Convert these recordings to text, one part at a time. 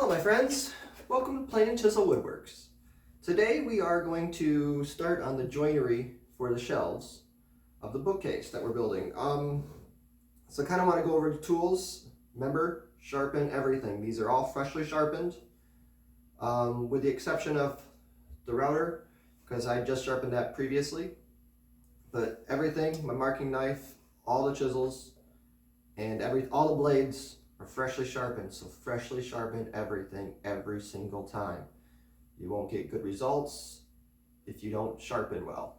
Hello my friends, welcome to Plain and Chisel Woodworks. Today we are going to start on the joinery for the shelves of the bookcase that we're building. So I kind of want to go over the tools. Remember, sharpen everything. These are all freshly sharpened, with the exception of the router, because I just sharpened that previously. But everything, my marking knife, all the chisels, and all the blades are freshly sharpened. So freshly sharpen everything every single time. You won't get good results if you don't sharpen well.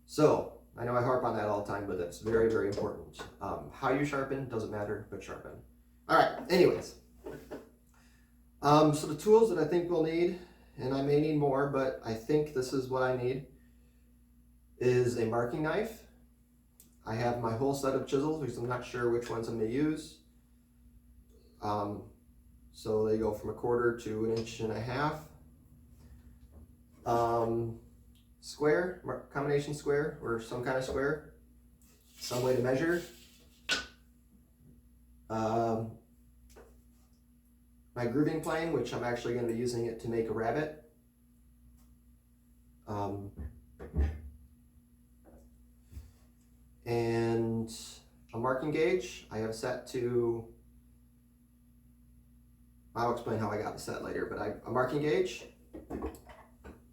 So I know I harp on that all the time, but that's very, very important. How you sharpen doesn't matter, but sharpen. All right, anyways. So the tools that I think we'll need, and I may need more, but I think this is what I need, is a marking knife. I have my whole set of chisels because I'm not sure which ones I'm going to use. So they go from 1/4 to 1.5 inches. Square, combination square, or some kind of square, some way to measure. My grooving plane, which I'm actually going to be using it to make a rabbit. And a marking gauge I have set to, I'll explain how I got it set later, but a marking gauge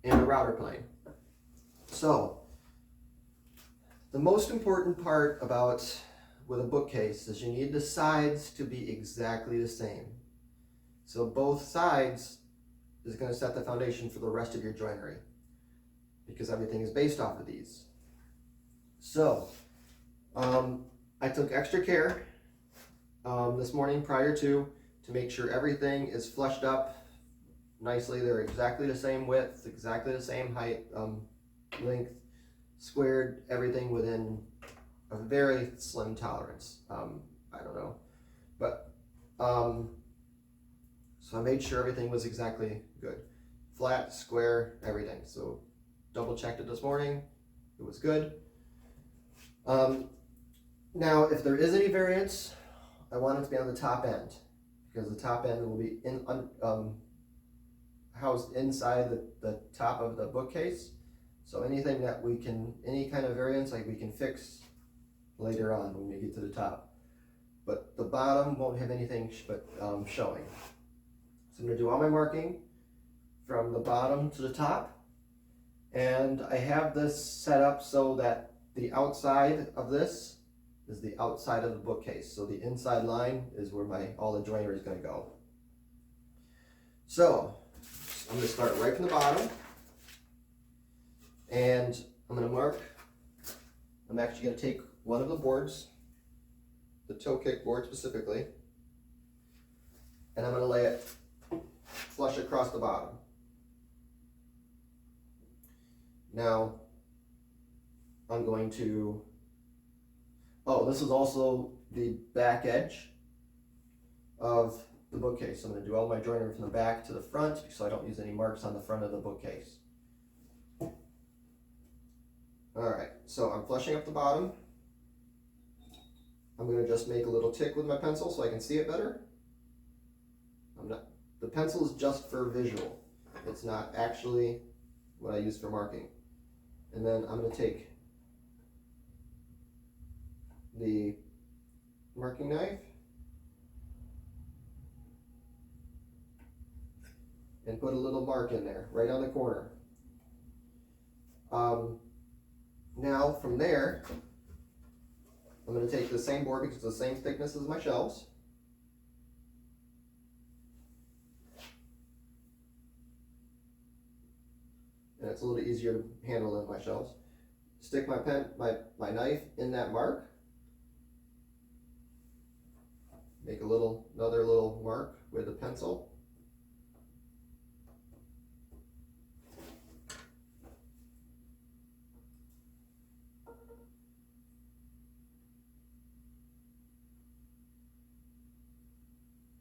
and a router plane. So the most important part with a bookcase is you need the sides to be exactly the same. So both sides is going to set the foundation for the rest of your joinery, because everything is based off of these. So I took extra care this morning prior to make sure everything is flushed up nicely. They're exactly the same width, exactly the same height, length, squared, everything within a very slim tolerance. I don't know, but so I made sure everything was exactly good, flat, square, everything. So double checked it this morning, it was good. Now, if there is any variance, I want it to be on the top end, because the top end will be housed inside the top of the bookcase. So anything that any kind of variance, like we can fix later on when we get to the top. But the bottom won't have anything showing. So I'm going to do all my marking from the bottom to the top. And I have this set up so that the outside of this is the outside of the bookcase. So the inside line is where all the joinery is going to go. So I'm going to start right from the bottom. And I'm going to mark, I'm actually going to take one of the boards, the toe kick board specifically, and I'm going to lay it flush across the bottom. Now, I'm going to, this is also the back edge of the bookcase. So I'm going to do all my joinery from the back to the front so I don't use any marks on the front of the bookcase. Alright, so I'm flushing up the bottom. I'm going to just make a little tick with my pencil so I can see it better. The pencil is just for visual. It's not actually what I use for marking. And then I'm going to take the marking knife and put a little mark in there, right on the corner. Now from there, I'm going to take the same board because it's the same thickness as my shelves. And it's a little easier to handle than my shelves. Stick my my knife in that mark. Make another little mark with a pencil.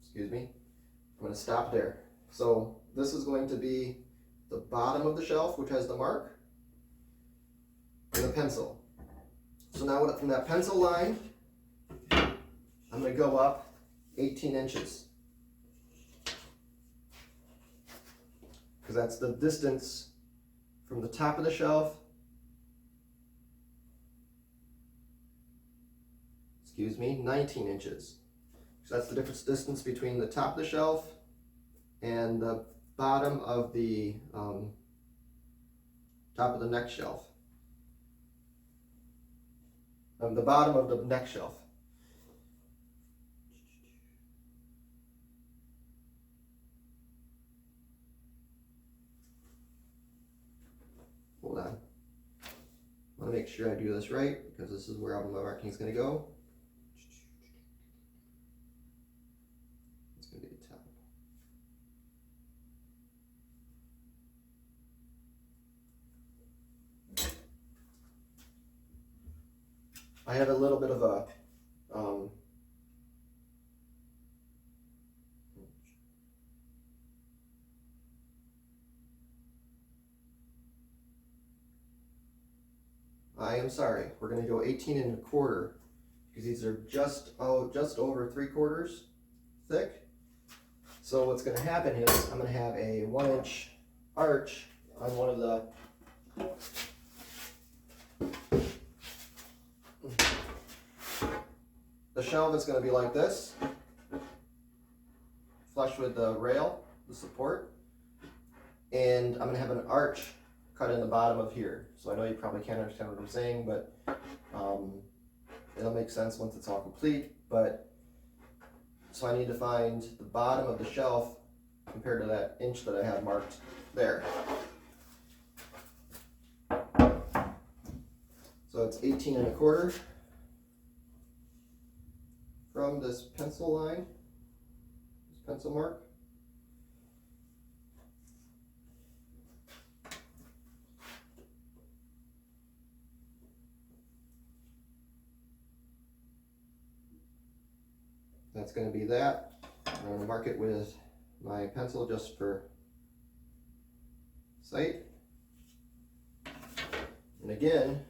Excuse me. I'm going to stop there. So this is going to be the bottom of the shelf, which has the mark, and the pencil. So now from that pencil line, I'm going to go up 18 inches. because that's the distance from the top of the shelf, 19 inches. So that's the difference distance between the top of the shelf and the bottom of the top of the next shelf. The bottom of the next shelf. Hold on. I want to make sure I do this right because this is where my marking is going to go. It's going to be the top. I have a little bit of a I am sorry, we're going to go 18 1/4 because these are just over 3/4 thick. So what's going to happen is I'm going to have a 1-inch arch on one of the shelf. Is going to be like this, flush with the rail, the support, and I'm going to have an arch cut in the bottom of here. So I know you probably can't understand what I'm saying, but it'll make sense once it's all complete. But so I need to find the bottom of the shelf compared to that inch that I have marked there. So it's 18 1/4 from this pencil line, this pencil mark. That's going to be that. I'm going to mark it with my pencil just for sight. And again,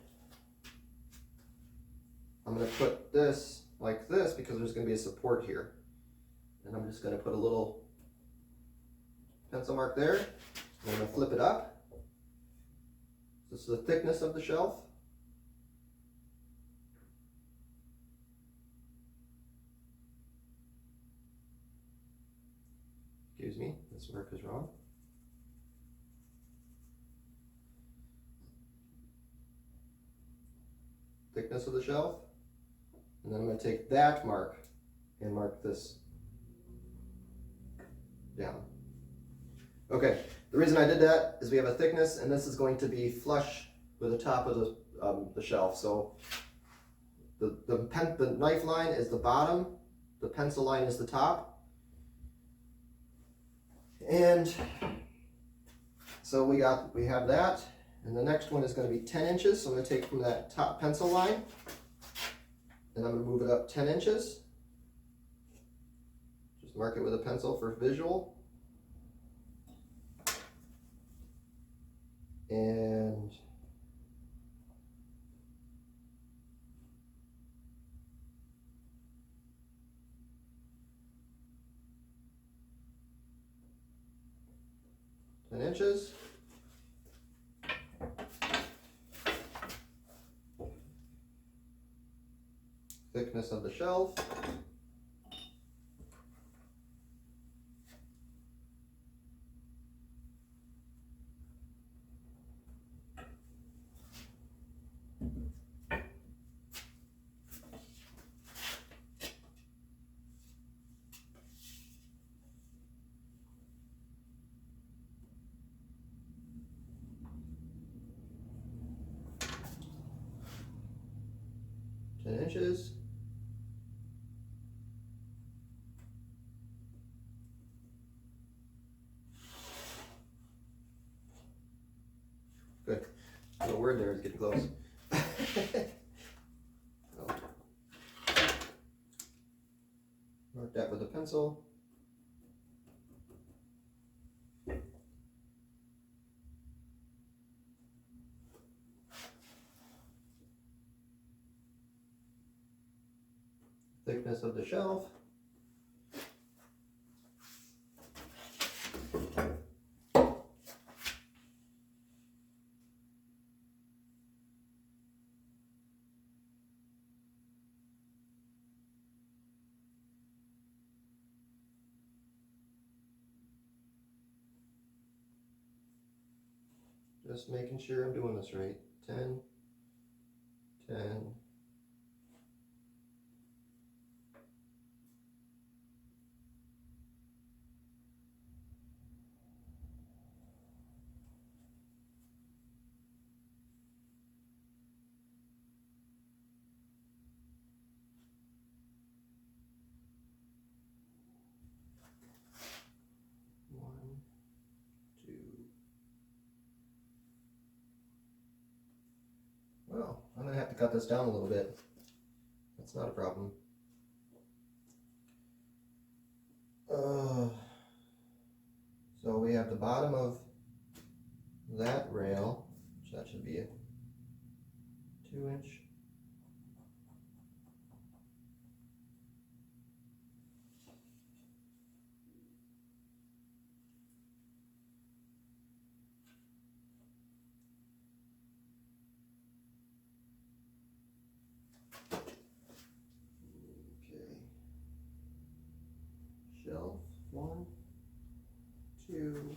I'm going to put this like this because there's going to be a support here. And I'm just going to put a little pencil mark there. I'm going to flip it up. This is the thickness of the shelf. Excuse me, this mark is wrong. Thickness of the shelf. And then I'm going to take that mark and mark this down. Okay, the reason I did that is we have a thickness and this is going to be flush with the top of the shelf. So the knife line is the bottom, the pencil line is the top. And so we have that, and the next one is going to be 10 inches. So I'm going to take from that top pencil line, and I'm going to move it up 10 inches. Just mark it with a pencil for visual. And inches. Thickness of the shelf. Inches. Good. The word there is getting close. Mark that with a pencil. Thickness of the shelf. Just making sure I'm doing this right. 10, 10. One, two. Well, I'm gonna have to cut this down a little bit. That's not a problem. So we have the bottom of that rail, which that should be a 2-inch. Okay. Shelf 1, 2,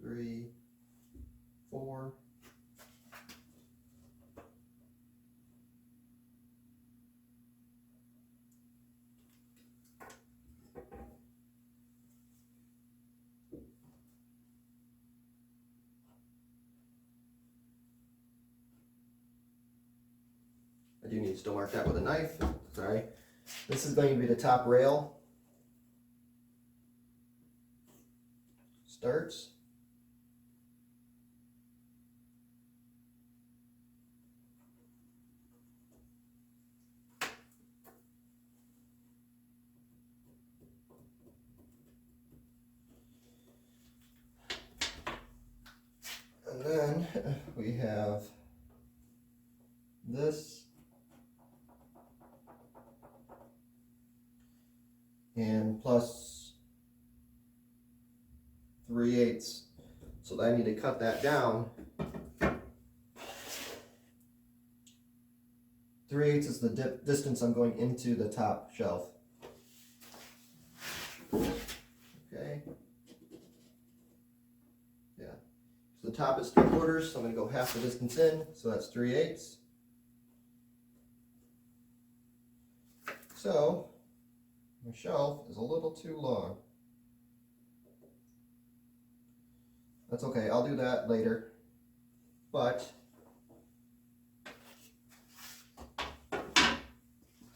3, 4. I do need to still mark that with a knife. Sorry. This is going to be the top rail. Starts. And then we have this. And plus 3/8. So I need to cut that down. 3/8 is the distance I'm going into the top shelf. Okay. Yeah. So the top is 3/4, so I'm going to go half the distance in, so that's 3/8. So my shelf is a little too long. That's okay, I'll do that later. But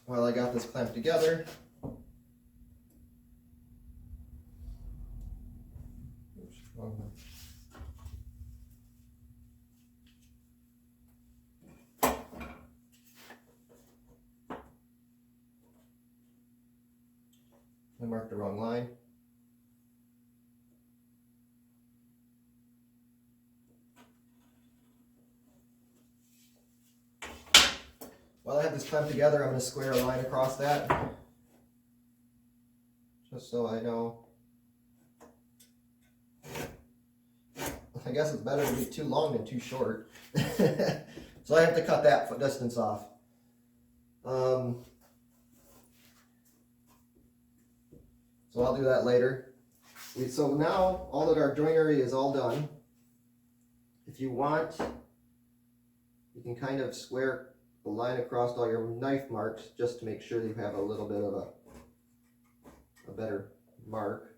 while I got this clamped together, oops, wrong one. I marked the wrong line. While I have this clamped together, I'm going to square a line across that, just so I know. I guess it's better to be too long than too short. So I have to cut that foot distance off. So I'll do that later. So now all that our joinery is all done. If you want, you can kind of square the line across all your knife marks just to make sure that you have a little bit of a better mark.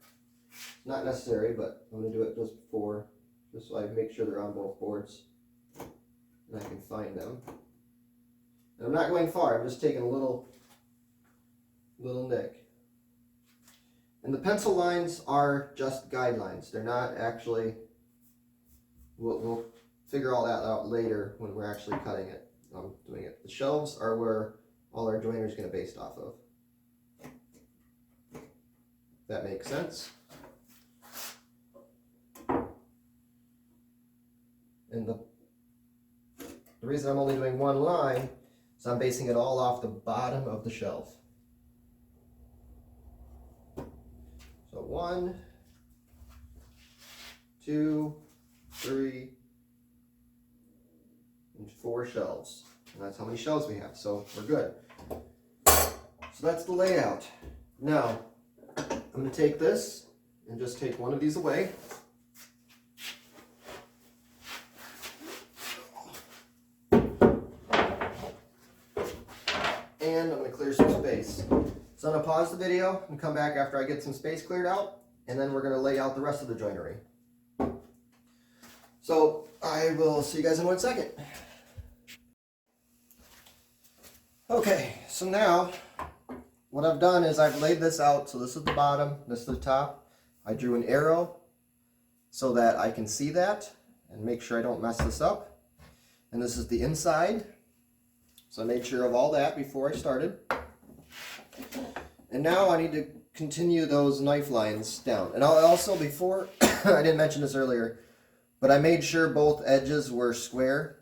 Not necessary, but I'm going to do it just so I make sure they're on both boards and I can find them. And I'm not going far, I'm just taking a little nick. And the pencil lines are just guidelines. They're not actually, we'll figure all that out later when we're actually cutting it. I'm doing it. The shelves are where all our joinery is going to be based off of. That makes sense. And the reason I'm only doing one line is I'm basing it all off the bottom of the shelf. So 1, 2, 3, and 4 shelves. And that's how many shelves we have, so we're good. So that's the layout. Now, I'm going to take this and just take one of these away. and I'm going to clear some space. So I'm going to pause the video and come back after I get some space cleared out, and then we're going to lay out the rest of the joinery. So I will see you guys in 1 second. Okay, so now what I've done is I've laid this out. So this is the bottom, this is the top. I drew an arrow so that I can see that and make sure I don't mess this up. And this is the inside. So I made sure of all that before I started. And now I need to continue those knife lines down. And I'll also, before, I didn't mention this earlier, but I made sure both edges were square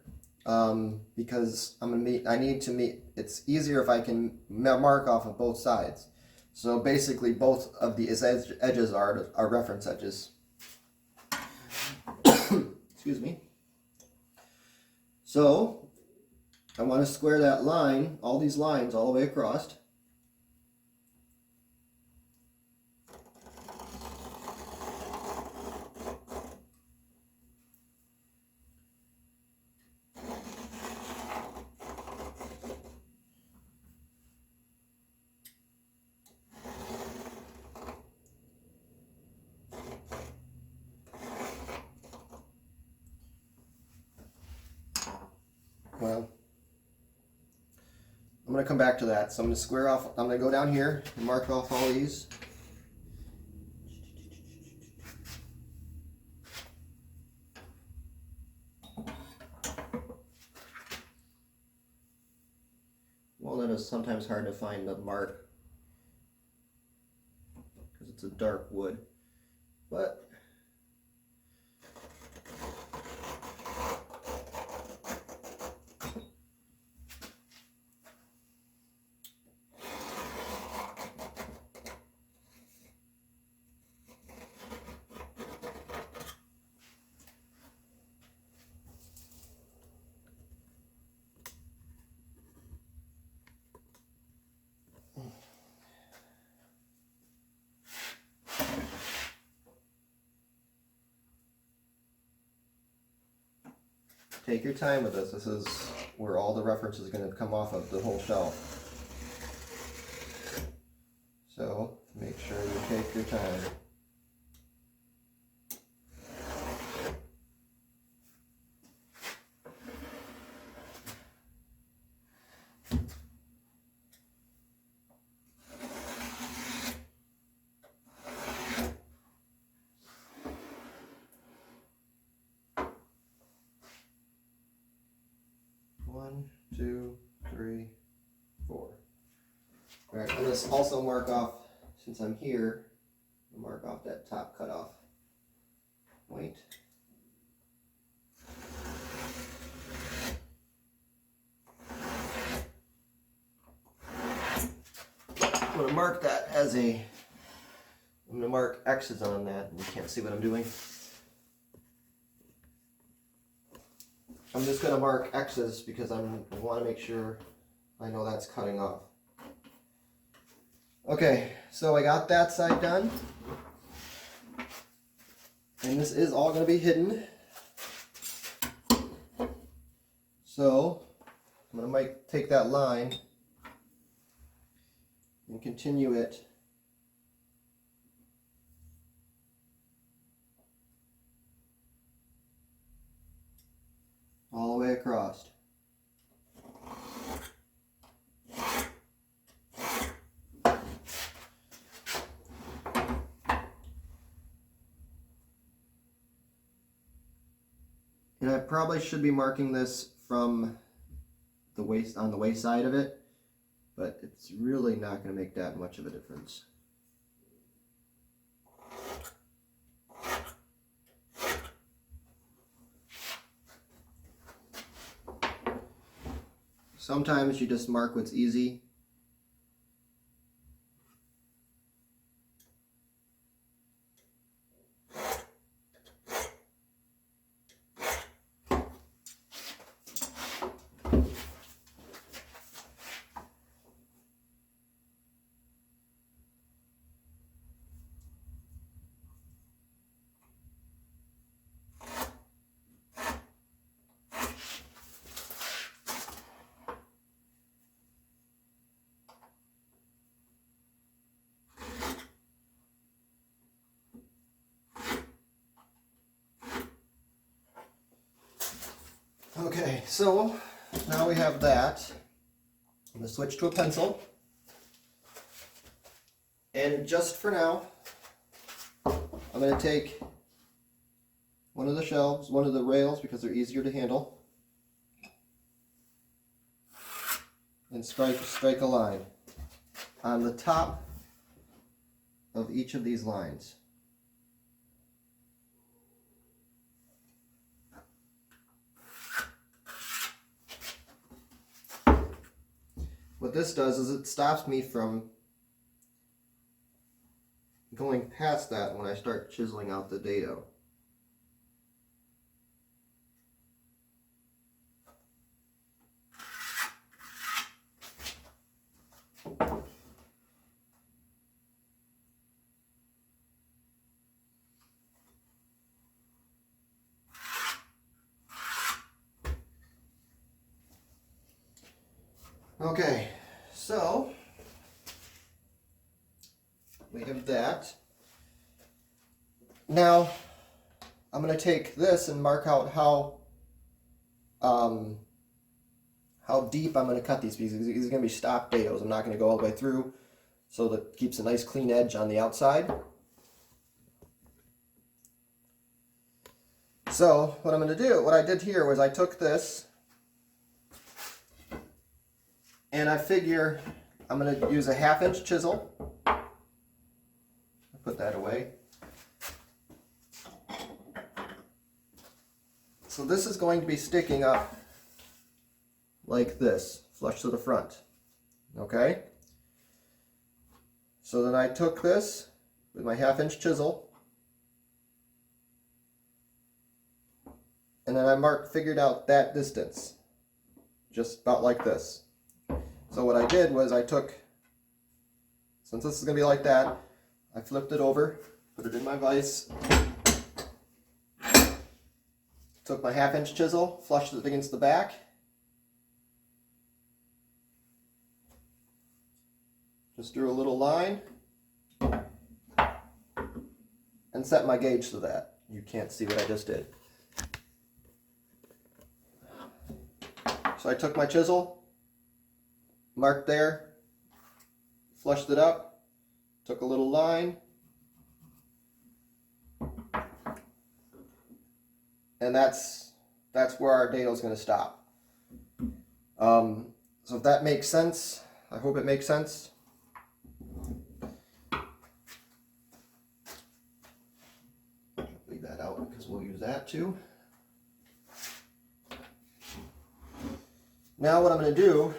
because I need to meet, it's easier if I can mark off of both sides. So basically both of these edges are reference edges. Excuse me. So I want to square that line, all these lines all the way across. Well, I'm going to come back to that. So I'm going to square off, I'm going to go down here and mark off all these. Walnut is sometimes hard to find the mark because it's a dark wood, but take your time with this. This is where all the references are going to come off of the whole shelf. So make sure you take your time. One, two, three, four. All right, I'm going to also mark off, since I'm here, I'll mark off that top cutoff point. I'm going to mark that as I'm going to mark X's on that. You can't see what I'm doing. I'm just going to mark X's because I want to make sure I know that's cutting off. Okay, so I got that side done. And this is all going to be hidden. So I'm going to take that line and continue it all the way across. And I probably should be marking this from the waist, on the waist side of it, but it's really not going to make that much of a difference. Sometimes you just mark what's easy. so now we have that. I'm going to switch to a pencil. And just for now, I'm going to take one of the shelves, one of the rails, because they're easier to handle, and strike a line on the top of each of these lines. What this does is it stops me from going past that when I start chiseling out the dado. Okay, so we have that. Now I'm going to take this and mark out how deep I'm going to cut these pieces. These are going to be stock dados. I'm not going to go all the way through, so that it keeps a nice clean edge on the outside. So what I'm going to do, what I did here was I took this, and I figure I'm going to use a 1/2 inch chisel. Put that away. So this is going to be sticking up like this, flush to the front. Okay? So then I took this with my 1/2 inch chisel, and then I figured out that distance, just about like this. So what I did was I took, since this is going to be like that, I flipped it over, put it in my vise, took my 1/2 inch chisel, flushed it against the back, just drew a little line, and set my gauge to that. You can't see what I just did. So I took my chisel, marked there, flushed it up, took a little line, and that's where our dado is going to stop. So if that makes sense, I hope it makes sense. Leave that out because we'll use that too. Now what I'm going to do,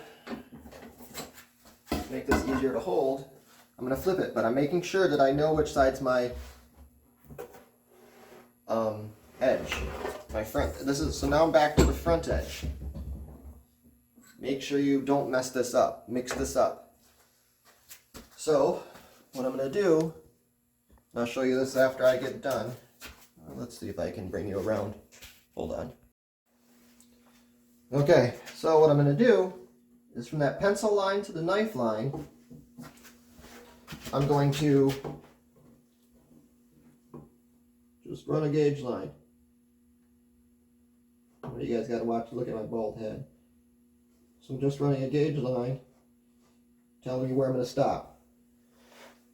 to make this easier to hold, I'm going to flip it, but I'm making sure that I know which side's my edge, my front. So now I'm back to the front edge. Make sure you don't mess this up, mix this up. So what I'm going to do, and I'll show you this after I get done. Let's see if I can bring you around. Hold on. Okay, so what I'm going to do is from that pencil line to the knife line, I'm going to just run a gauge line. You guys got to look at my bald head. So I'm just running a gauge line, telling me where I'm going to stop.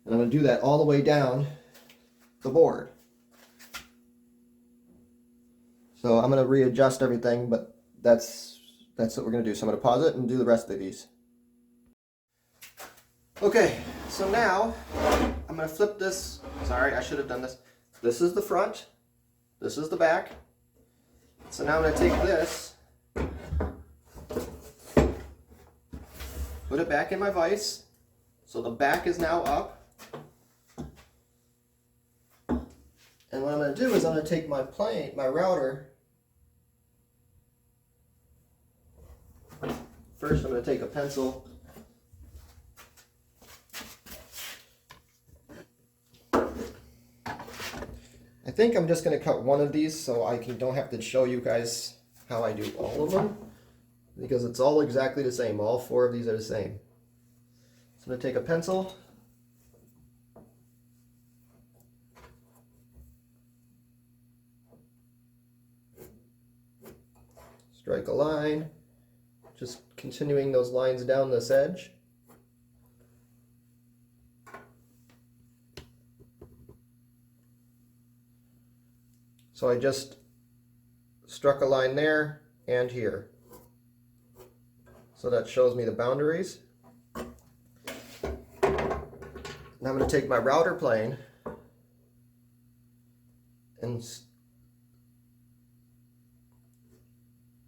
And I'm going to do that all the way down the board. So I'm going to readjust everything, but that's what we're going to do. So I'm going to pause it and do the rest of these. Okay, so now I'm going to flip this. Sorry, I should have done this. This is the front. This is the back. So now I'm going to take this, put it back in my vise. So the back is now up. And what I'm going to do is I'm going to take my router. First I'm going to take a pencil. I think I'm just going to cut one of these so I don't have to show you guys how I do all of them, because it's all exactly the same. All 4 of these are the same. So I'm going to take a pencil, strike a line, just continuing those lines down this edge. So I just struck a line there and here. So that shows me the boundaries. Now I'm going to take my router plane and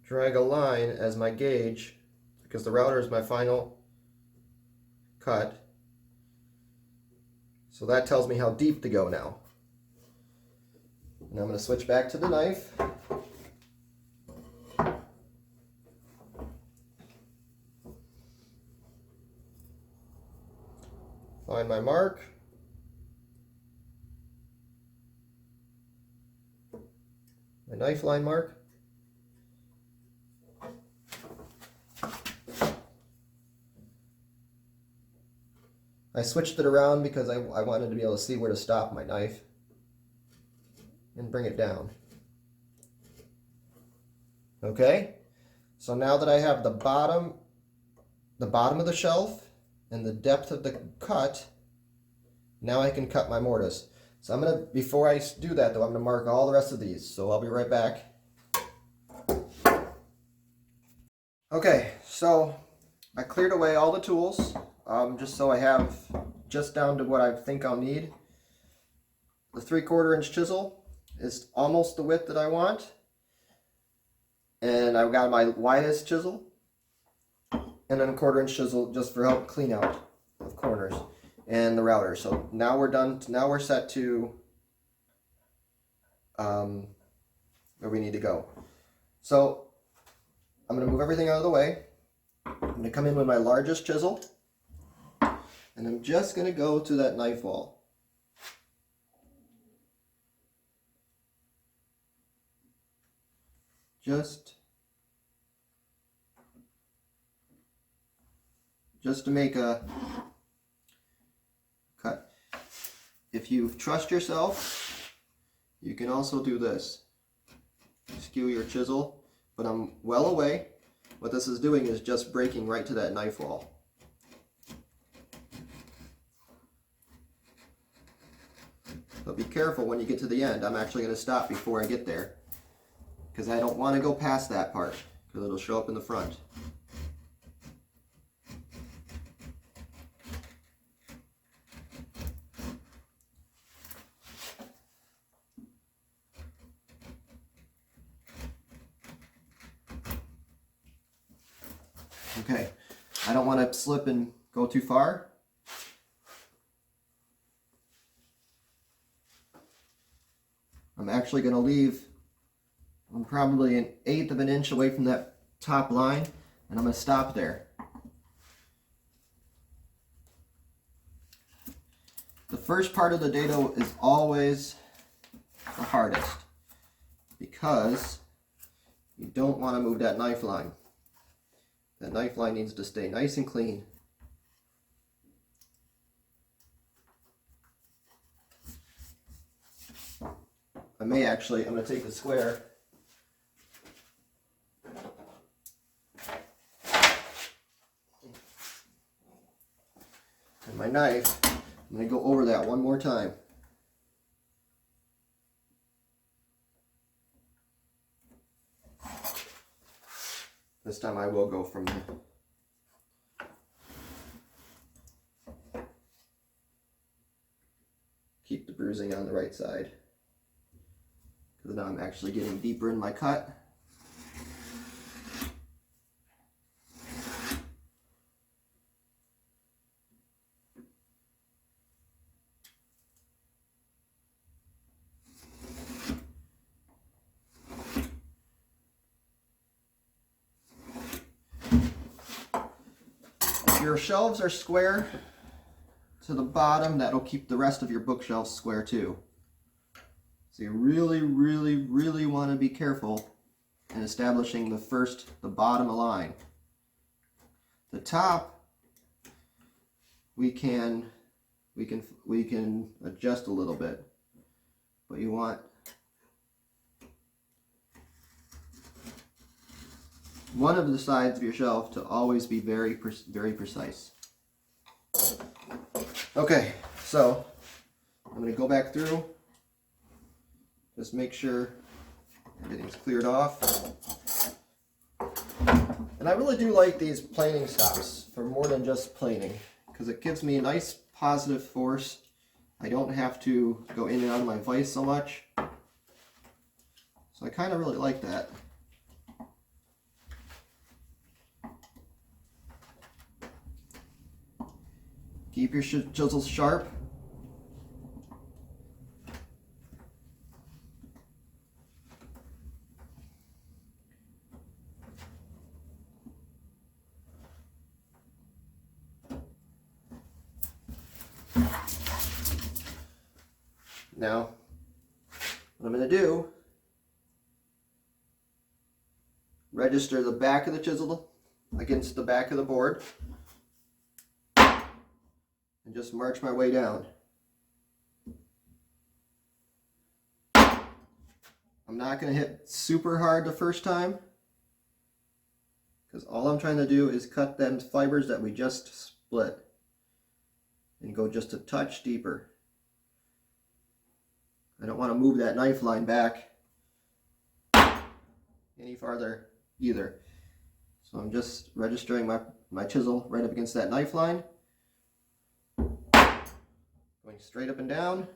drag a line as my gauge, because the router is my final cut. So that tells me how deep to go now. And I'm going to switch back to the knife. Find my mark. My knife line mark. I switched it around because I wanted to be able to see where to stop my knife and bring it down. Okay, so now that I have the bottom of the shelf and the depth of the cut, now I can cut my mortise. So I'm gonna, before I do that though, I'm gonna mark all the rest of these. So I'll be right back. Okay, so I cleared away all the tools, just so I have just down to what I think I'll need. The 3/4 inch chisel is almost the width that I want. And I've got my widest chisel. And then a 1/4 inch chisel just for help clean out of corners. And the router. So now we're done. Now we're set to where we need to go. So I'm going to move everything out of the way. I'm going to come in with my largest chisel. And I'm just going to go to that knife wall. Just to make a cut. If you trust yourself, you can also do this. Skew your chisel, but I'm well away. What this is doing is just breaking right to that knife wall. But be careful when you get to the end. I'm actually going to stop before I get there, because I don't want to go past that part, because it'll show up in the front. Okay, I don't want to slip and go too far. I'm actually going to leave, I'm probably 1/8 of an inch away from that top line, and I'm going to stop there. The first part of the dado is always the hardest, because you don't want to move that knife line. That knife line needs to stay nice and clean. I'm going to take the square and my knife. I'm going to go over that one more time. This time I will go from the keep the bruising on the right side, because now I'm actually getting deeper in my cut. If your shelves are square to the bottom, that'll keep the rest of your bookshelves square too. So you really, really, really want to be careful in establishing the bottom line. The top, we can adjust a little bit, but you want one of the sides of your shelf to always be very precise. Okay, so I'm going to go back through, just make sure everything's cleared off. And I really do like these planing stops for more than just planing, because it gives me a nice positive force. I don't have to go in and out of my vise so much. So I kind of really like that. Keep your chisels sharp. Now, what I'm going to do, register the back of the chisel against the back of the board, and just march my way down. I'm not going to hit super hard the first time, because all I'm trying to do is cut them fibers that we just split and go just a touch deeper. I don't want to move that knife line back any farther either. So I'm just registering my chisel right up against that knife line. Going straight up and down.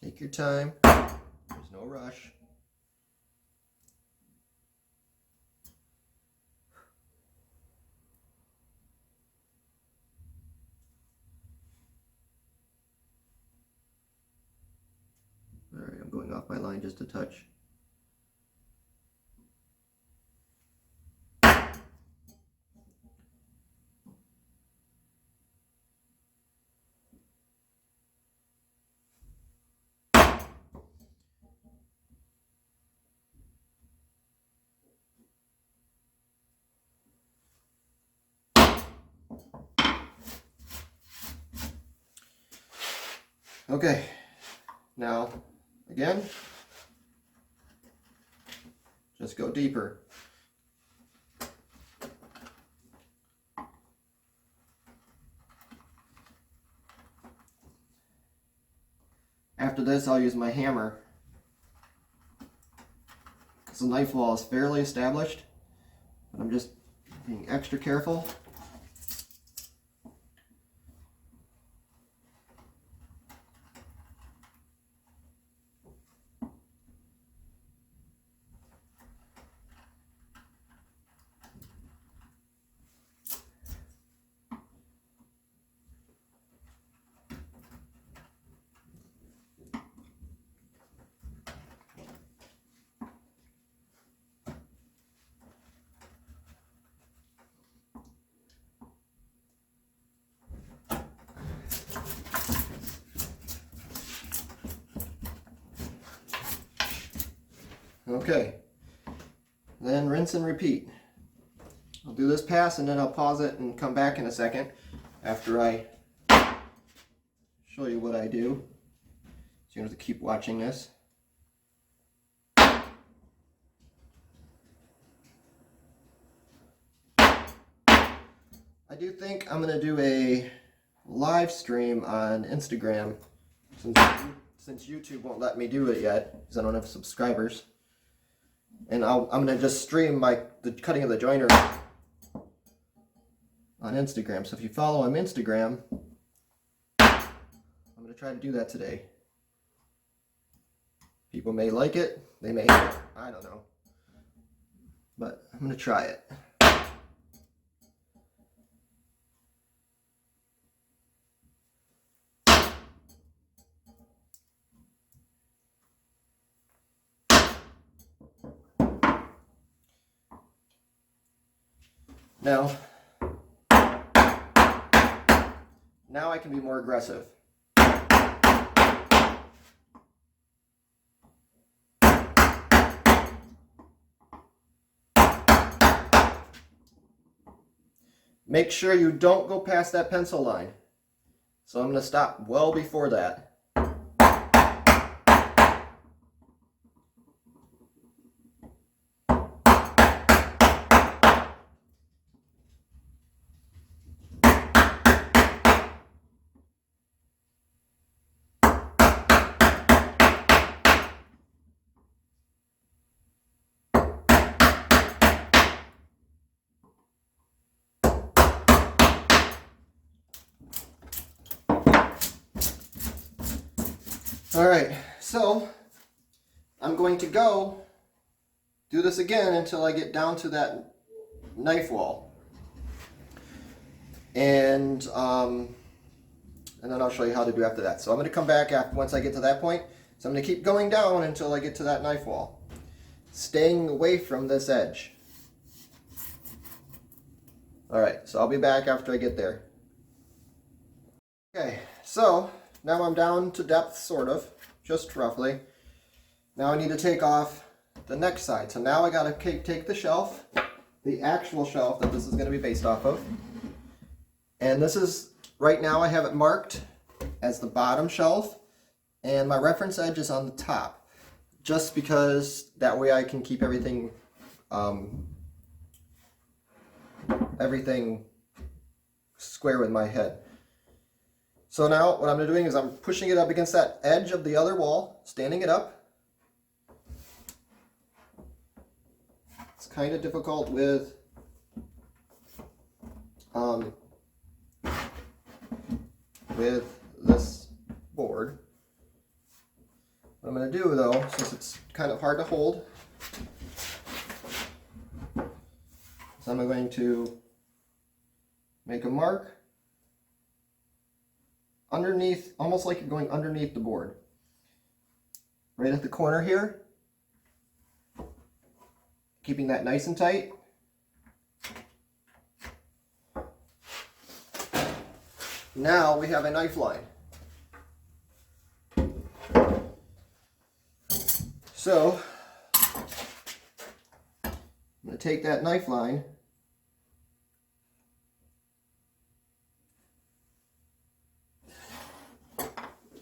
Take your time, there's no rush. Alright, I'm going off my line just a touch. Okay, now again, just go deeper. After this, I'll use my hammer, because the knife wall is fairly established, but I'm just being extra careful. Okay, then rinse and repeat. I'll do this pass and then I'll pause it and come back in a second after I show you what I do. So you have to keep watching this. I do think I'm going to do a live stream on Instagram since YouTube won't let me do it yet because I don't have subscribers. And I'm going to just stream the cutting of the joinery on Instagram. So if you follow on Instagram, I'm going to try to do that today. People may like it, they may hate it, I don't know. But I'm going to try it. Now I can be more aggressive. Make sure you don't go past that pencil line. So I'm going to stop well before that. All right, so I'm going to go do this again until I get down to that knife wall. And then I'll show you how to do after that. So I'm going to come back once I get to that point. So I'm going to keep going down until I get to that knife wall, staying away from this edge. All right, so I'll be back after I get there. Okay, so now I'm down to depth, sort of, just roughly. Now I need to take off the next side. So now I got to take the shelf, the actual shelf that this is going to be based off of. And this is, right now I have it marked as the bottom shelf, and my reference edge is on the top, just because that way I can keep everything square with my head. So now what I'm doing is I'm pushing it up against that edge of the other wall, standing it up. It's kind of difficult with this board. What I'm going to do though, since it's kind of hard to hold, is I'm going to make a mark underneath, almost like you're going underneath the board. Right at the corner here. Keeping that nice and tight. Now we have a knife line. So I'm going to take that knife line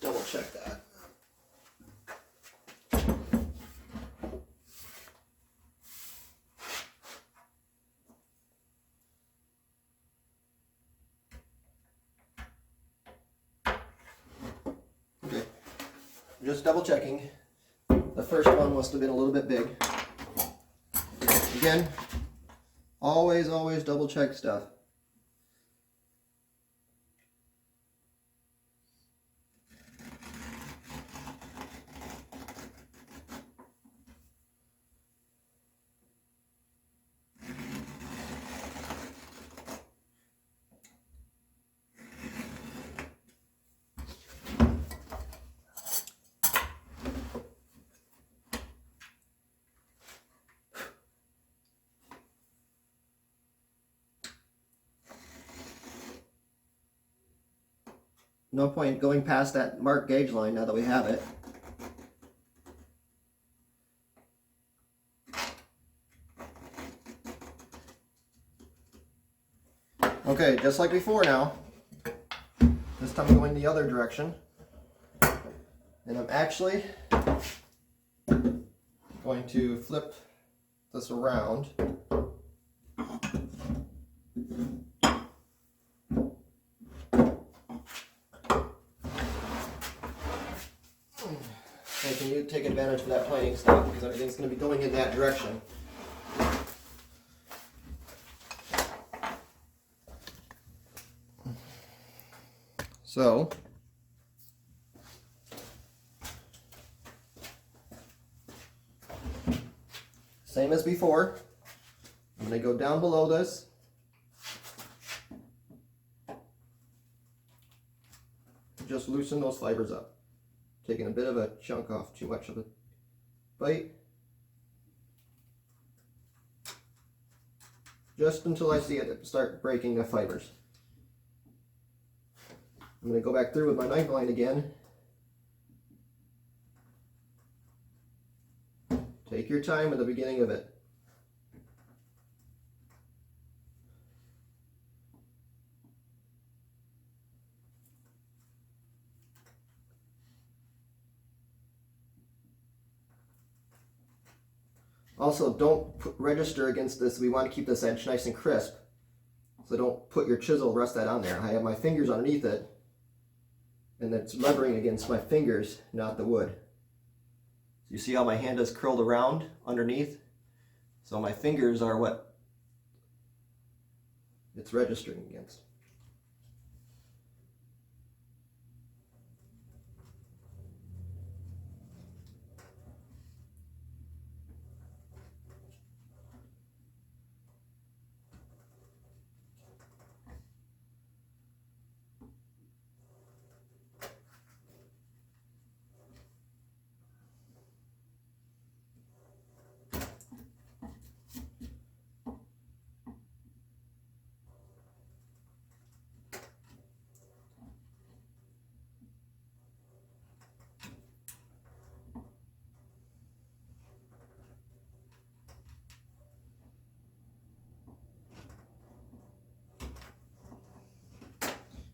double check that. Okay, just double checking. The first one must have been a little bit big. Again, always double check stuff. No point going past that marked gauge line now that we have it. Okay, just like before now. This time I'm going the other direction. And I'm actually going to flip this around. And can you take advantage of that planing stuff because everything's going to be going in that direction. So same as before, I'm going to go down below this. Just loosen those fibers up. Taking a bit of a chunk off, too much of a bite. just until I see it start breaking the fibers. I'm going to go back through with my knife line again. Take your time at the beginning of it. Also, don't register against this. We want to keep this edge nice and crisp. So don't put your chisel, rest that on there. I have my fingers underneath it, and it's levering against my fingers, not the wood. You see how my hand is curled around underneath? So my fingers are what it's registering against.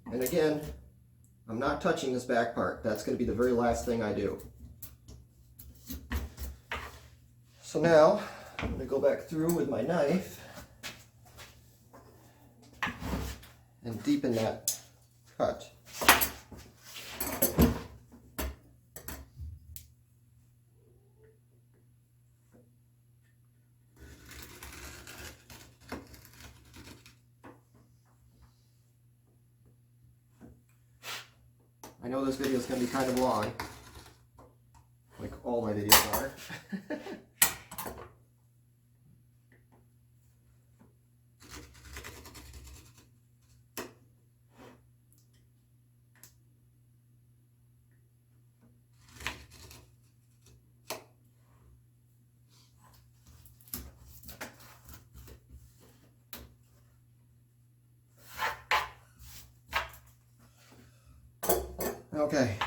And again, I'm not touching this back part. That's going to be the very last thing I do. So now, I'm going to go back through with my knife and deepen that cut. I know this video is going to be kind of long, like all my videos are. Okay,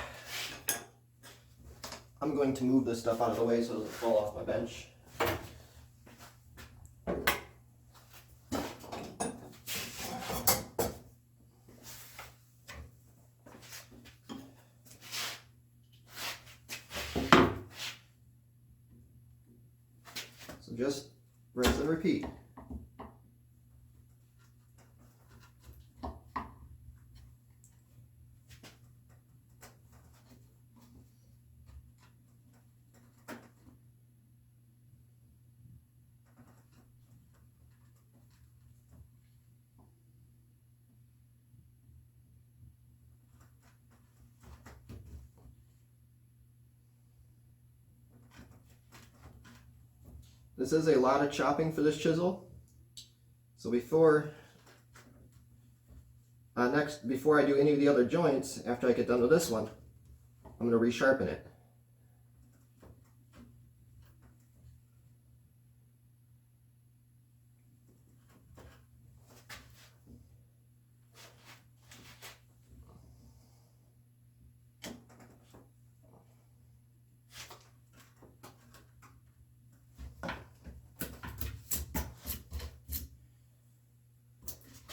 I'm going to move this stuff out of the way so it doesn't fall off my bench. So just rinse and repeat. This is a lot of chopping for this chisel. So before I do any of the other joints, after I get done with this one, I'm going to resharpen it.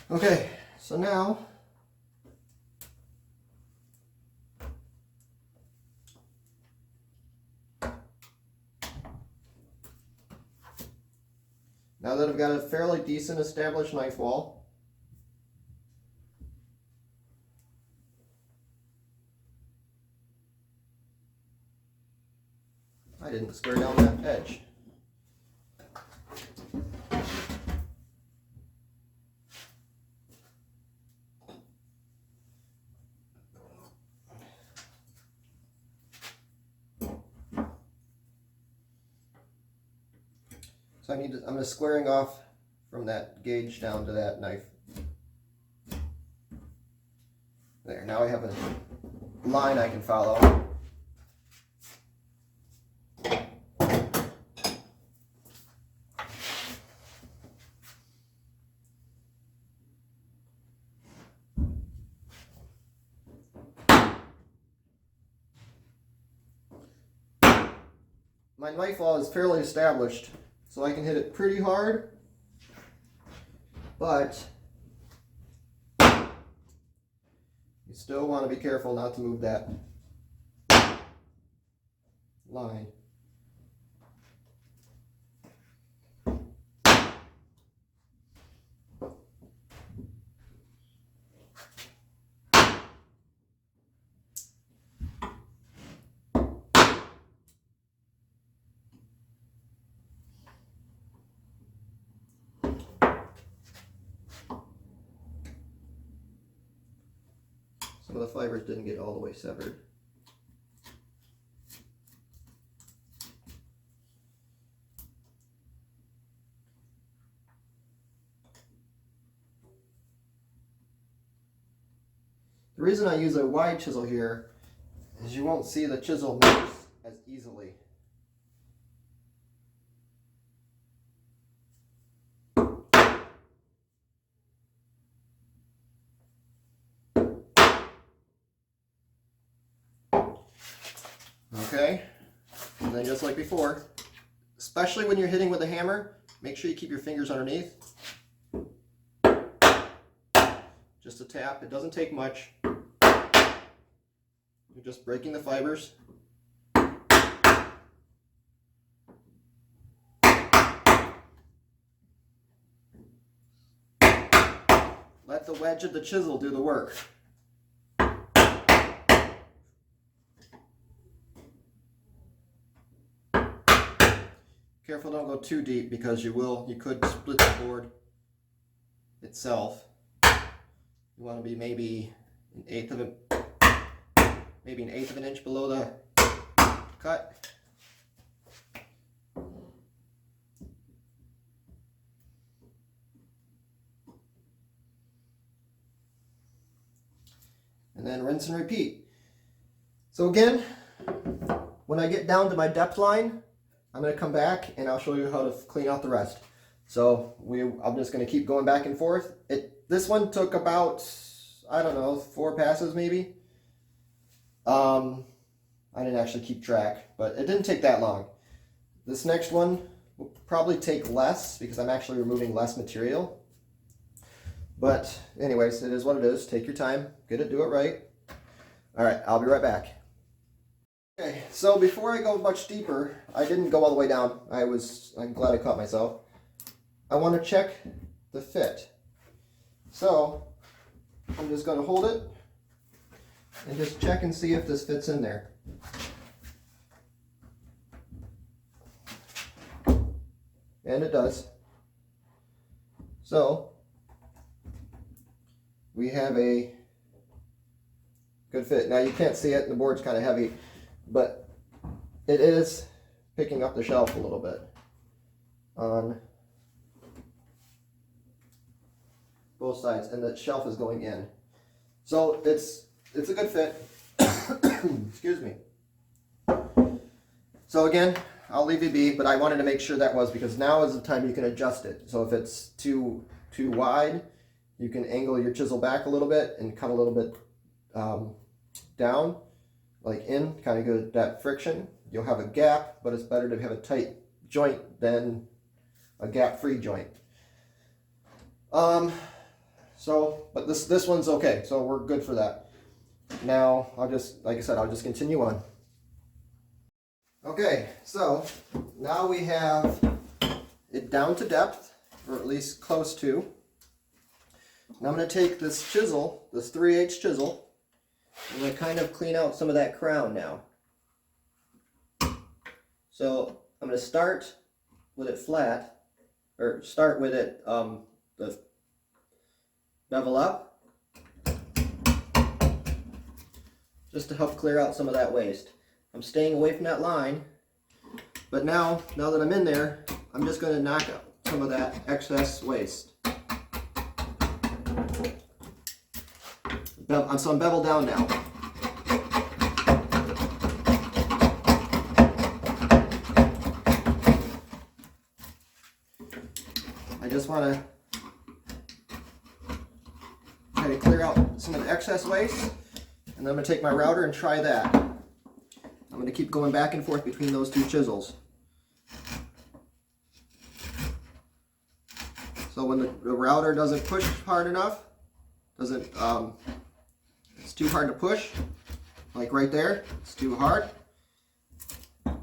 Okay, so now that I've got a fairly decent established knife wall, I didn't square down that edge. So I'm just squaring off from that gauge down to that knife. There, now I have a line I can follow. my knife wall is fairly established, so I can hit it pretty hard, but you still want to be careful not to move that line. Some of the fibers didn't get all the way severed. The reason I use a wide chisel here is you won't see the chisel moves as easily. Okay, and then just like before, especially when you're hitting with a hammer, make sure you keep your fingers underneath. Just a tap, it doesn't take much. You're just breaking the fibers. Let the wedge of the chisel do the work. Careful, don't go too deep because you could split the board itself. You want to be maybe an eighth of an inch below the cut. And then rinse and repeat. So again, when I get down to my depth line, I'm going to come back and I'll show you how to clean out the rest. So I'm just going to keep going back and forth. This one took about, I don't know, 4 passes maybe. I didn't actually keep track, but it didn't take that long. This next one will probably take less because I'm actually removing less material. But anyways, it is what it is. Take your time, get it, do it right. All right, I'll be right back. Okay, so before I go much deeper, I didn't go all the way down. I'm glad I caught myself. I want to check the fit. So I'm just going to hold it and just check and see if this fits in there. And it does. So we have a good fit. Now you can't see it, the board's kind of heavy, but it is picking up the shelf a little bit on both sides, and the shelf is going in. So it's a good fit. Excuse me. So again, I'll leave it be, but I wanted to make sure that was, because now is the time you can adjust it. So if it's too wide, you can angle your chisel back a little bit and cut a little bit down, like in, kind of get that friction. You'll have a gap, but it's better to have a tight joint than a gap-free joint. But this one's okay, so we're good for that. Now, like I said, I'll just continue on. Okay, so now we have it down to depth, or at least close to. Now I'm going to take this chisel, this 3/8 chisel, I'm going to kind of clean out some of that crown now. So I'm going to start with it flat, or start with it the bevel up, just to help clear out some of that waste. I'm staying away from that line, but now that I'm in there, I'm just going to knock out some of that excess waste. So I'm beveled down now. I just want to try to clear out some of the excess waste, and then I'm going to take my router and try that. I'm going to keep going back and forth between those two chisels. the router doesn't push hard enough, it's too hard to push, like right there, it's too hard. I'm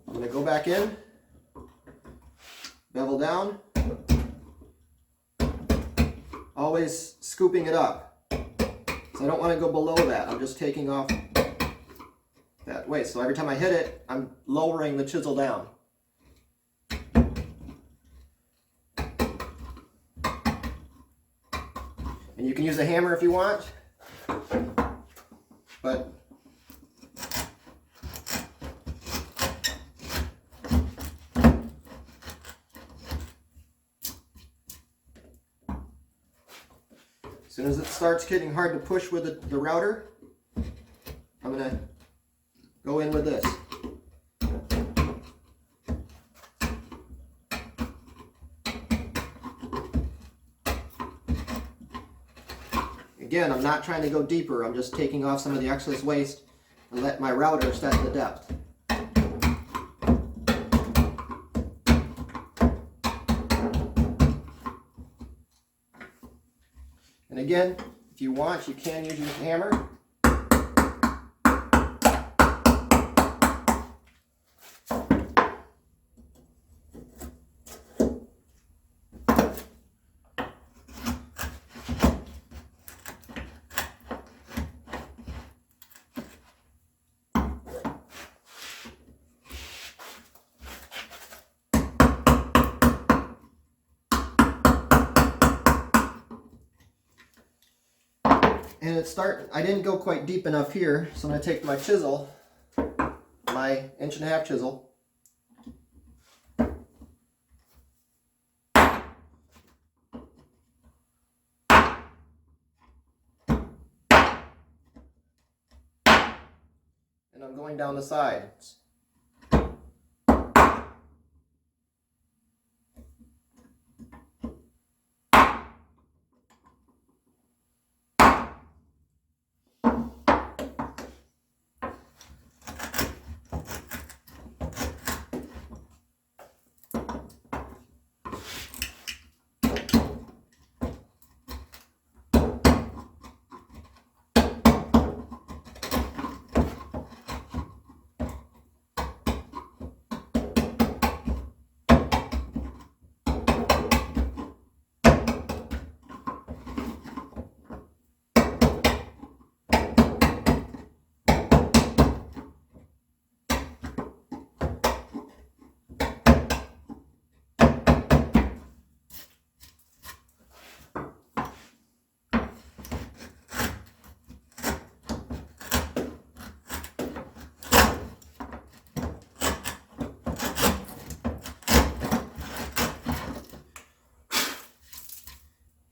going to go back in, bevel down, always scooping it up. So I don't want to go below that, I'm just taking off that way. So every time I hit it, I'm lowering the chisel down. And you can use a hammer if you want, but as soon as it starts getting hard to push with the router, I'm going to go in with this. Again, I'm not trying to go deeper, I'm just taking off some of the excess waste and let my router set the depth. And again, if you want, you can use your hammer. And I didn't go quite deep enough here, so I'm going to take my chisel, my 1.5-inch chisel, and I'm going down the sides.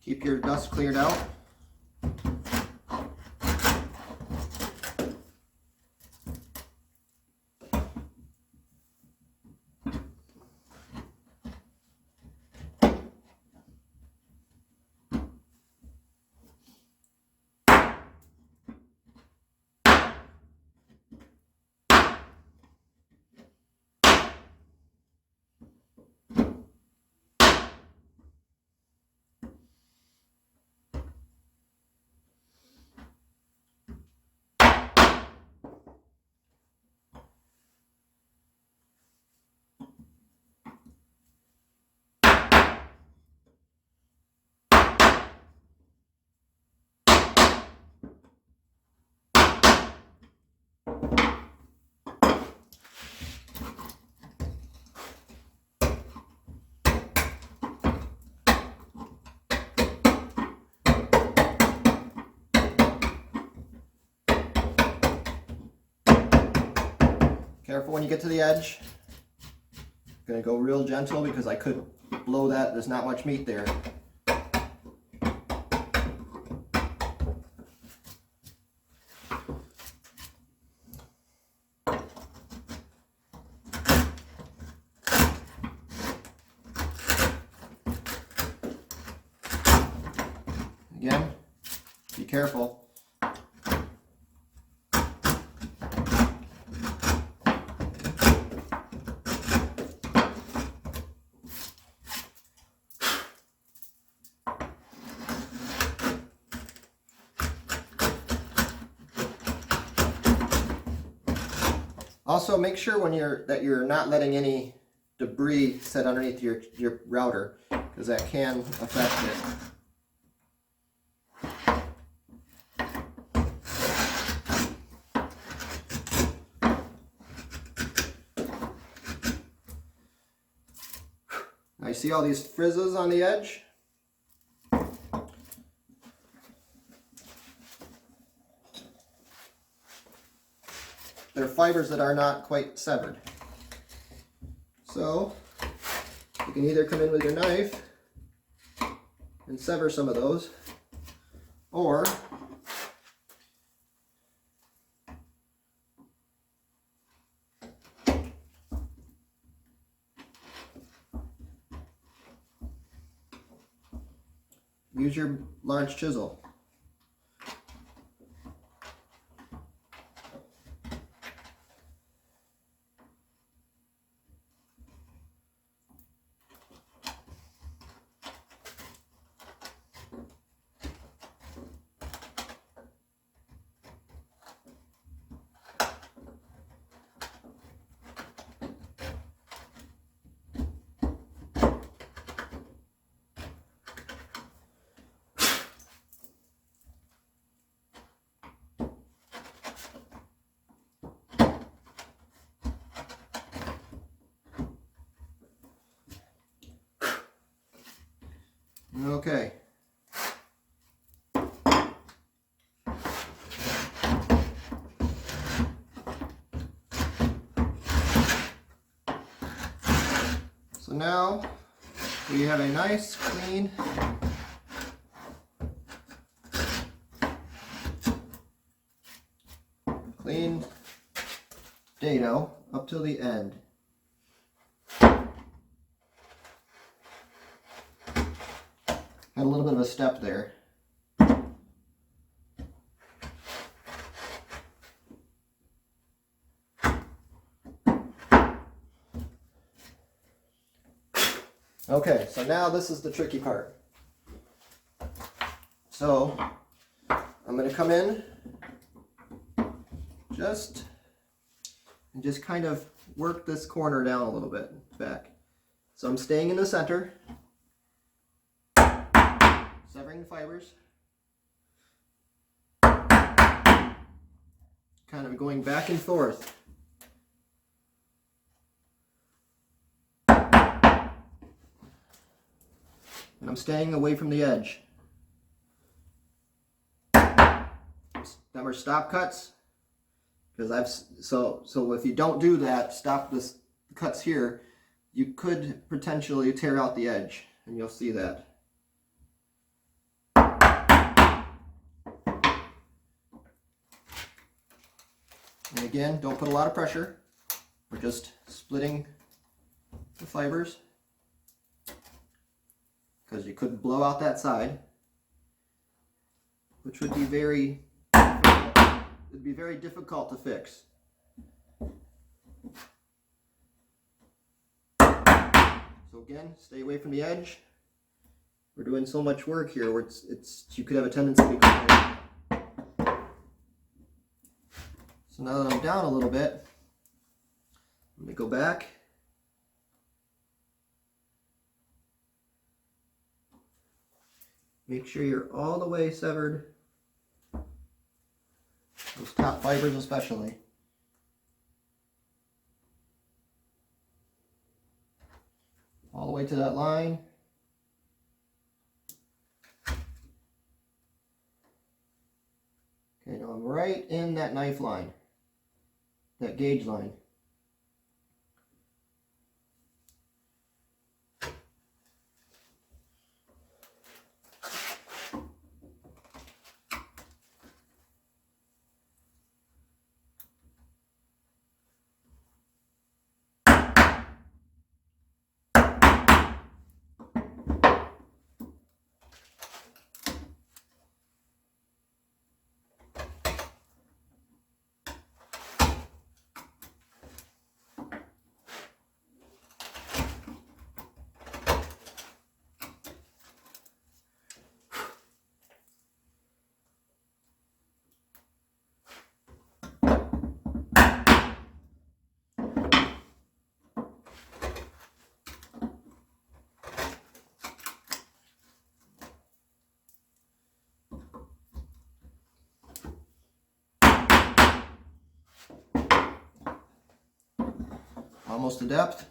Keep your dust cleared out. Careful when you get to the edge. I'm going to go real gentle because I could blow that. There's not much meat there. Again, be careful. Also, make sure when that you're not letting any debris sit underneath your router, because that can affect it. Now you see all these frizzes on the edge? They're fibers that are not quite severed. So you can either come in with your knife and sever some of those, or use your large chisel. Okay. So now we have a nice clean dado up till the end. Had a little bit of a step there. Okay, so now this is the tricky part. So I'm going to come in and just kind of work this corner down a little bit back. So I'm staying in the center, severing the fibers, kind of going back and forth. And I'm staying away from the edge. Remember, stop cuts, because so if you don't do that, stop this cuts here, you could potentially tear out the edge, and you'll see that. And again, don't put a lot of pressure. We're just splitting the fibers, because you could blow out that side, which would be very difficult to fix. So again, stay away from the edge. We're doing so much work here where you could have a tendency to go. So now that I'm down a little bit, let me go back. Make sure you're all the way severed, those top fibers especially. All the way to that line. Okay, now I'm right in that knife line, that gauge line. almost to depth.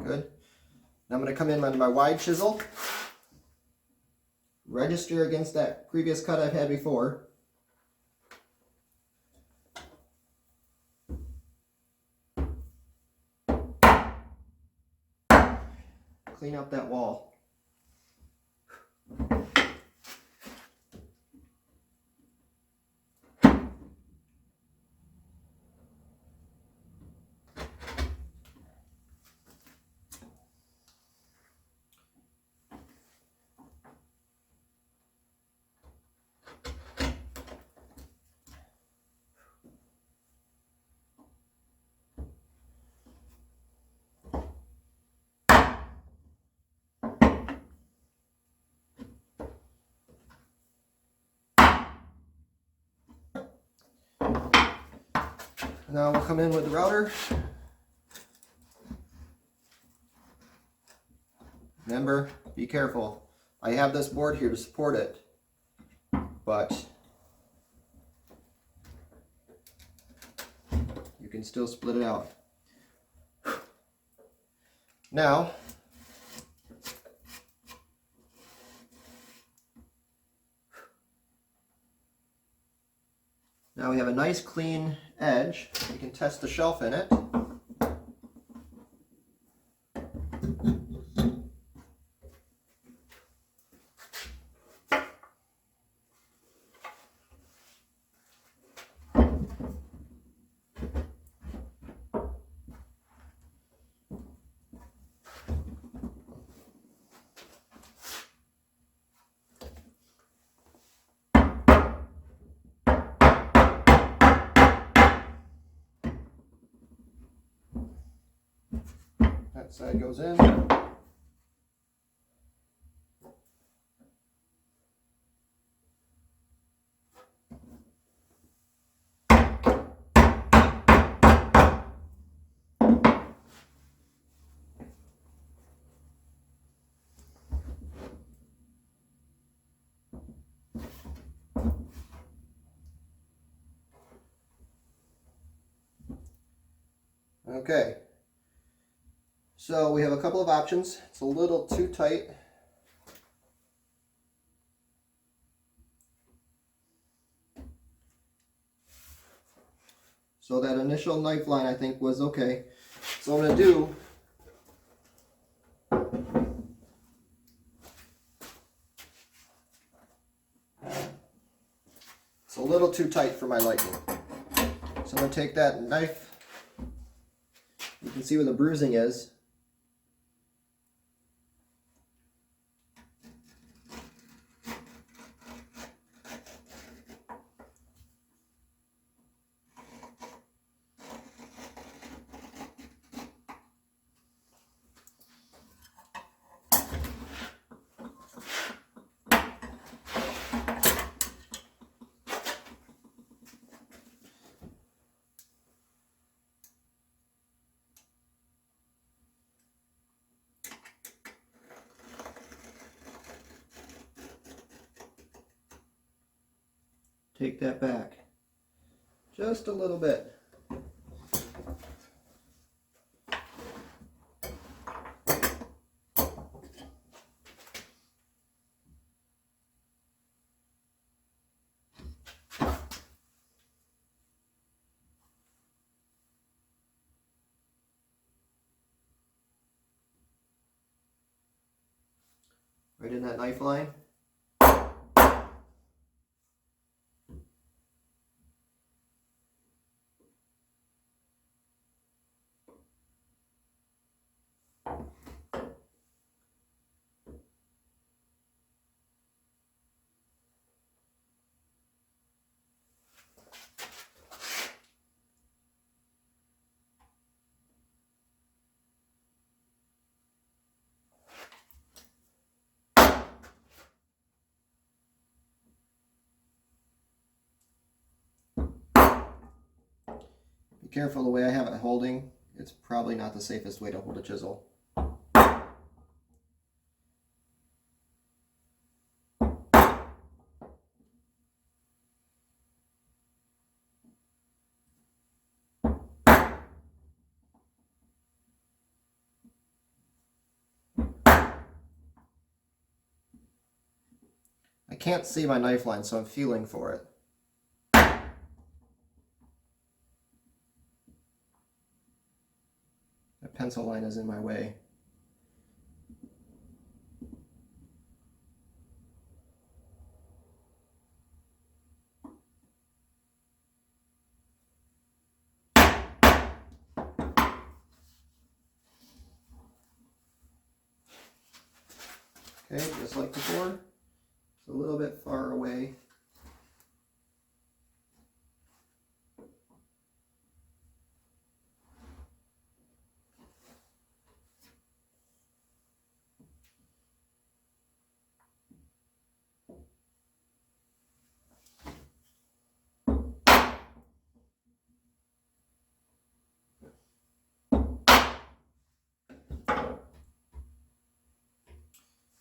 Good. Now I'm going to come in with my wide chisel, register against that previous cut I've had before. Clean up that wall. Now we'll come in with the router. Remember, be careful. I have this board here to support it, but you can still split it out. Now, we have a nice clean edge. We can test the shelf in it. That side goes in. Okay. So we have a couple of options. It's a little too tight. So that initial knife line I think was okay. So I'm going to do it's a little too tight for my liking. So I'm going to take that knife. You can see where the bruising is. Take that back just a little bit. Right in that knife line. Be careful the way I have it holding. It's probably not the safest way to hold a chisel. can't see my knife line, so I'm feeling for it. The pencil line is in my way. Okay, just like before, it's a little bit far away.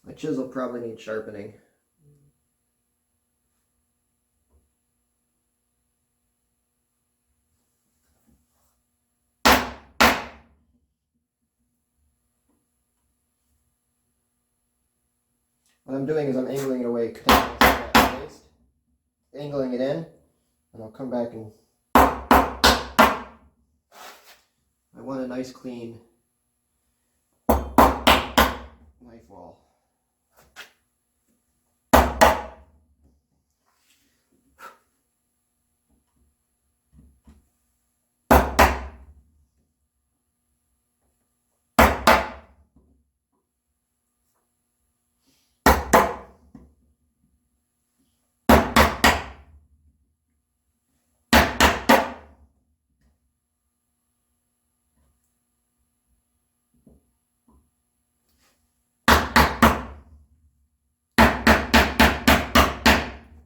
My chisel probably needs sharpening. What I'm doing is I'm angling it away, cutting that waste, angling it in, and I'll come back and I want a nice clean knife wall.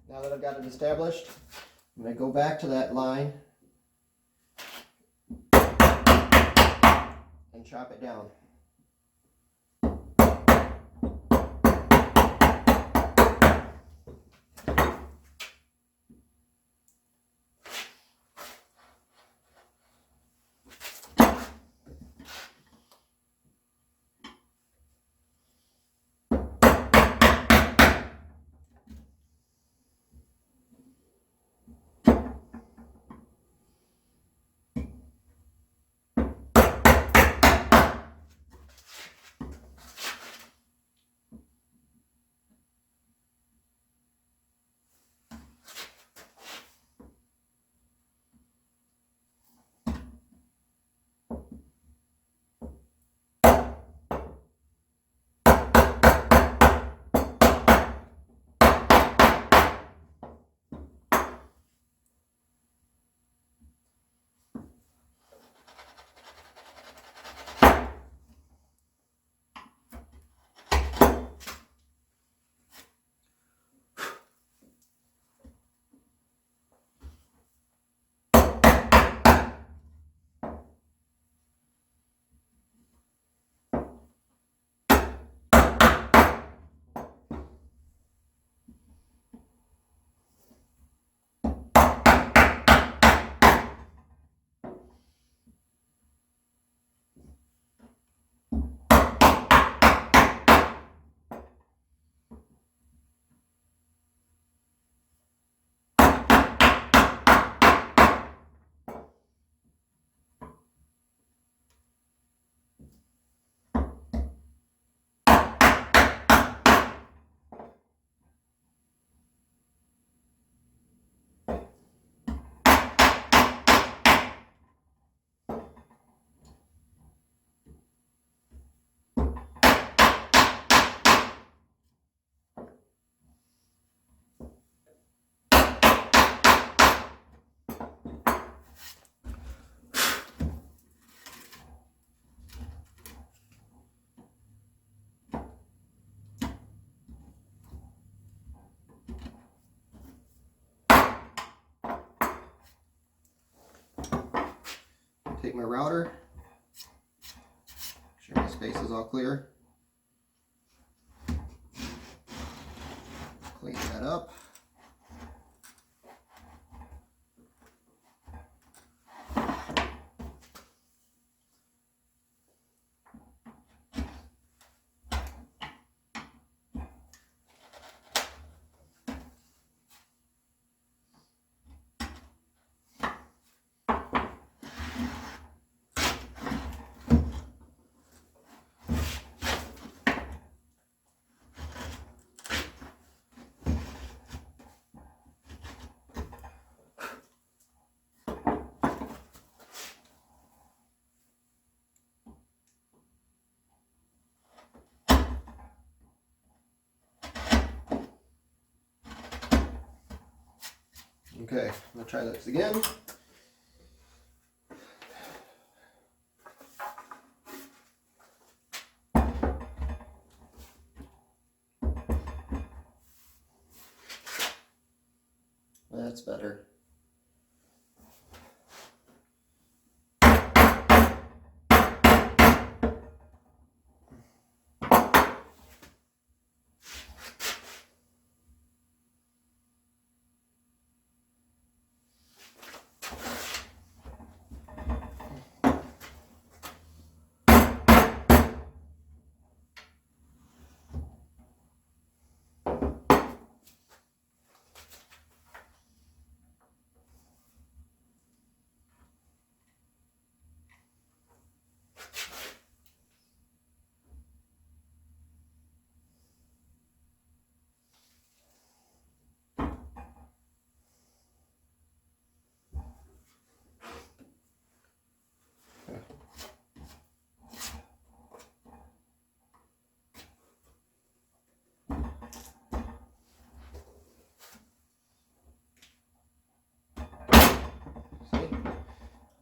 Now that I've got it established, I'm going to go back to that line and chop it down. Take my router, make sure my space is all clear. Clean that up. Okay, I'm gonna try this again. That's better.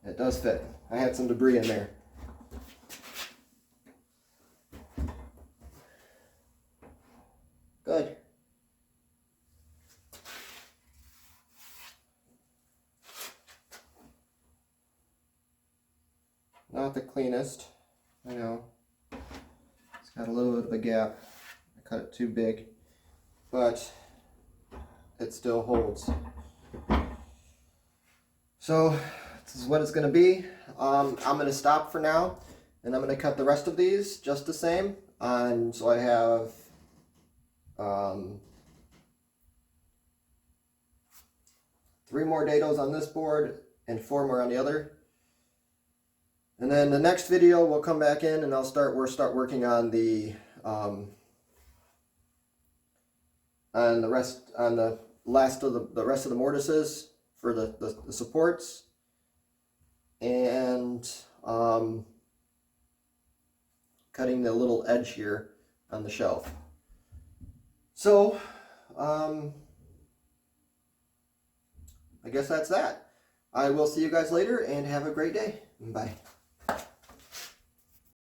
It does fit. I had some debris in there. Good. Not the cleanest, I know. It's got a little bit of a gap. I cut it too big, but it still holds. So this is what it's going to be. I'm going to stop for now, and I'm going to cut the rest of these just the same. So I have 3 more dadoes on this board and 4 more on the other. And then the next video we'll come back in and we'll start working on the rest of the mortises for the supports, and cutting the little edge here on the shelf. So I guess that's that. I will see you guys later and have a great day. Bye.